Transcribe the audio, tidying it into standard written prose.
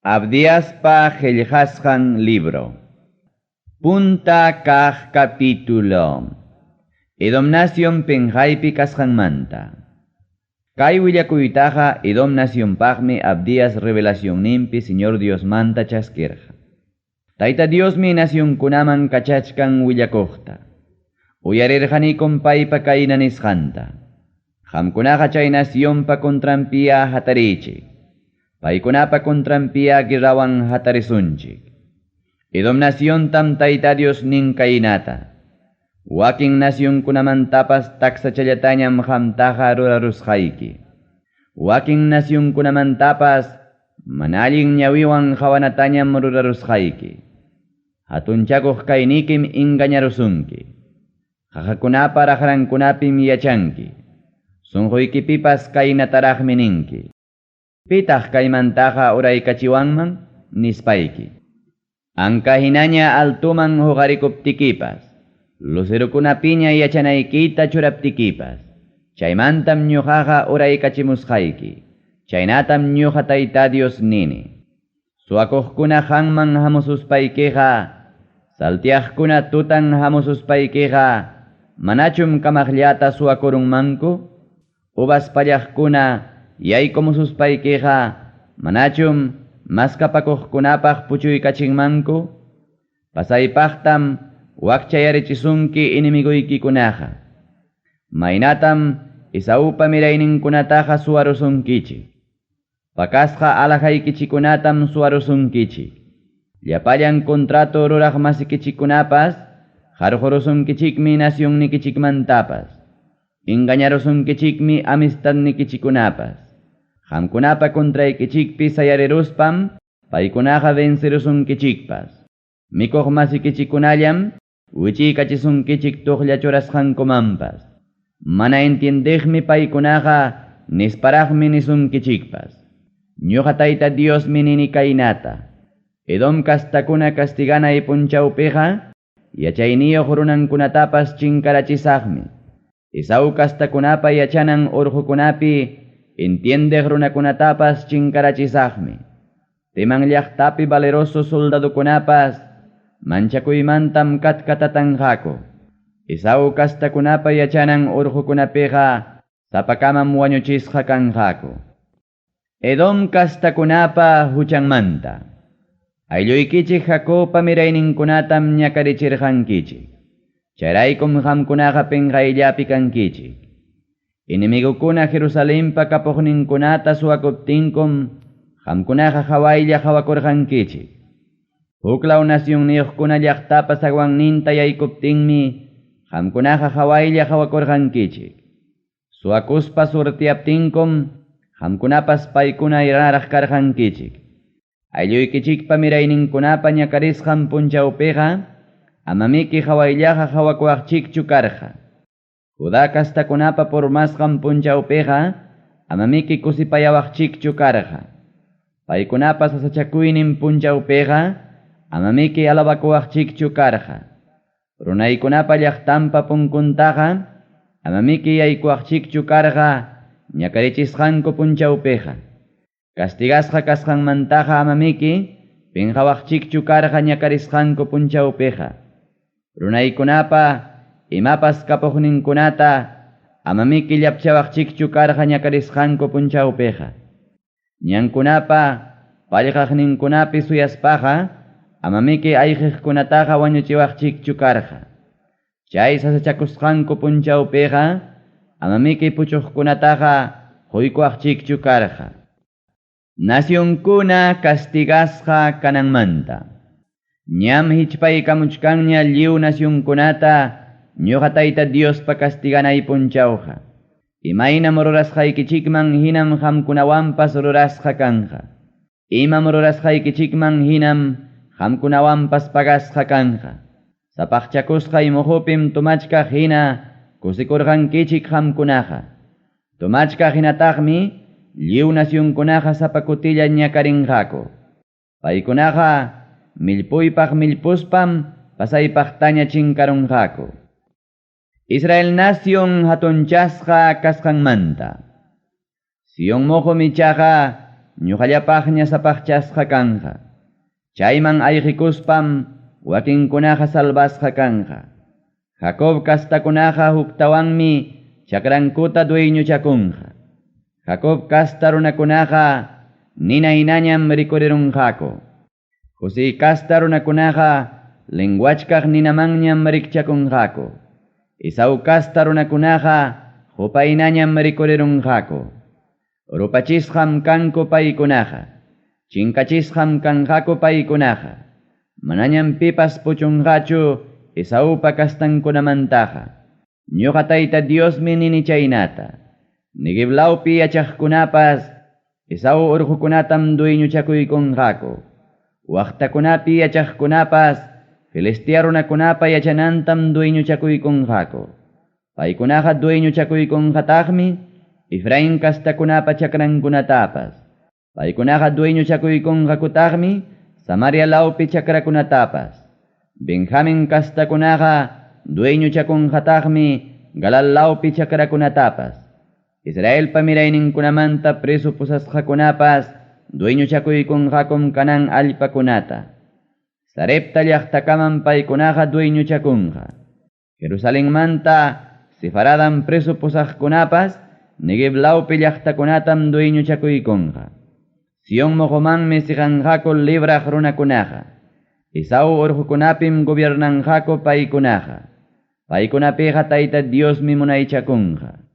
Abdiaspa Qillqasqan libro. Punta kaq capítulo. Edom nación penjaypi kasqanmanta. Kay willakuytaqa Edom nación paqmi Abdias revelación nimpi Señor Dios manta chasquerja. Tayta Dios mi nación kunaman kachachkan willakuqta. Uyarirqanikum paypa kayna nisqanta. Qamkunaqa chay naciónpa contrampia hatarichik. Paykunapa contrampia guerrawan hatarisunchik. Edom nación tam tayta Dios nin kaynata. Wakin nación kunamantapas taksachallatañam qamtaqa rurarusqayki. Wakin nación kunamantapas manallin ñawiwan qawanatañam rurarusqayki. Hatunchakuq kaynikim engañarusunki. Qaqakunapa raqrankunapim yachanki. Sunquykipipas kaynataraqmi ninki. Pitaq kaymantaqa uraykachiwanman nispayki. Ankahinaña altuman huqarikuptikipas. Lucerukunapiña yachanaykita churaptikipas. Chaymantam ñuqaqa uraykachimusqayki. Chaynatam ñuqa tayta Dios nini. Suwakuqkuna qanman hamususpaykiqa. Saltiaqkuna tutan hamususpaykiqa. Manachum kamaqllata suwakurunmanku. Ubaspallaqkuna yaykomususpaykiqa manachum maskapakuqkunapaq puchuykachinmanku. Pasaypaqtam wakchayarichisunki inimiguykikunaqa. Maynatam Esaupa mirayninkunataqa suwarusunkichik. Pakasqa alajaykichikunatam suwarusunkichik. Llapallan contrato ruraq masikichikunapas qarqurusunkichikmi nasyonnikichikmantapas. Engañarusunkichikmi amistadnikichikunapas. Qamkunapa contraykichikpi sayariruspam paykunaqa vencerusunkichikpas. Mikuq masikichikunallam wichiykachisunkichik tuqlla churasqankumanpas. Mana entiendiqmi paykunaqa nisparaqmi nisunkichikpas. Ñuqa tayta Diosmi nini kaynata. Edom kastakuna kastiganay punchawpiqa yachayniyuq runankunatapas chinkarachisaqmi. Esau kastakunapa yachanan urqukunapi entiendeq runakunatapas chinkarachisaqmi. Teman llaqtapi valeroso soldadukunapas manchakuymantam katkatatanqaku. Esau kastakunapa yachanan urqukunapiqa sapakaman wañuchisqa kanqaku. Edom kastakunapa huchanmanta. Aylluykichik Jacobpa mirayninkunatam ñakarichirqankichik. Chayraykum qamkunaqa penqayllapi kankichik. Inimigukuna Jerusalempa kapuqninkunata suwakuptinkum qamkunaqa hawaylla hawakurqankichik. Huklaw nasyonniyuqkuna llaqtapa sawannninta yaykuptinmi qamkunaqa hawaylla hawakurqankichik. Suwakuspa surtiyaptinkum qamkunapas paykuna iraraq karqankichik. Aylluykichikpa mirayninkunapa ñakarisqan punchawpiqa amamiki hawayllaqa hawakuaqchikchu karqa. Judá kastakunapa pormasqan punchawpiqa amamiki kusipayawaqchikchu karqa. Paykunapa sasachakuynin punchawpiqa amamiki alawakuaqchikchu karqa. Runaykunapa llaqtanpa punkuntaqa amamiki yaykuaqchikchu karqa ñakarichisqanku punchawpiqa. Castigasqa kasqanmantaqa amamiki pinqawaqchikchu karqa ñakarisqanku punchawpiqa. Runaykunapa imapas kapuqninkunata amamiki llapchawaqchikchu karqa ñakarisqanku punchawpiqa. Ñankunapa pallqaqninkunapi suyaspaqa amamiki ayqiqkunataqa wañuchiwaqchikchu karqa. Chay sasachakusqanku punchawpiqa amamiki puchuqkunataqa quykuwaqchikchu karqa. Nacionkuna castigasqa kananmanta. Ñam hichpaykamuchkanña lliw nacionkunata ñuqa tayta Diospa castiganay punchawqa. Imaynam rurasqaykichikman hinam qamkunawanpas rurasqa kanqa. Imam rurasqaykichikman hinam qamkunawanpas pagasqa kanqa. Sapaqchakusqay muhupim tumachkaq hina kusikurqankichik qamkunaqa. Tumachkaq hinataqmi lliw nacionkunaqa sapakutilla ñakarinqaku. Paykunaqa millpuypaq millpuspam pasaypaqtaña chinkarunqaku. Israel nación hatunchasqa kasqanmanta. Sion mojo michaqa ñuqallapaqña sapaqchasqa kanja. Chayman ayqikuspam wakinkunaqa salvasqa kanja. Jacob kastakunaqa huktawanmi chakrankuta dueñuchakunqa. Jacob kasta runakunaqa ninaynañam rikurirunqaku. José kasta runakunaqa lenguachkaq ninamanñam rikchakunqaku. Esau kasta runakunaqa hupaynañam rikurirunqaku. Rupachisqam kanku paykunaqa. Chinkachisqam kanqaku paykunaqa. Manañam pipas puchunqachu Esaupa kastankunamantaqa. Ñuqa Tayta Diosmi nini chaynata. Nigiblawpi yachaqkunapas Esau urqukunatam dueñuchakuykunqaku. Waqtakunapi yachaqkunapas Filistia runakunapa yachanantam dueñuchakuykunqaku. Paykunaqa dueñuchakuykunqataqmi Efraín kastakunapa chakrankunatapas. Paykunaqa dueñuchakuykunqakutaqmi Samaria lawpi chakrakunatapas. Benjamín kastakunaqa dueñuchakunqataqmi Galal lawpi chakrakunatapas. Israelpa mirayninkunamanta preso pusasqakunapas dueñuchakuykunqakum kanan allpakunata. Sarepta llaqtakaman paykunaqa dueñuchakunqa. Jerusalenmanta Sefaradan preso pusaqkunapas Negev lawpi llaqtakunatam dueñuchakuykunqa. Sion mojomanmi siqanqaku libraq runakunaqa. Esau urqukunapim gobiernanqaku paykunaqa. Paykunapiqa Tayta Diosmi munaychakunqa.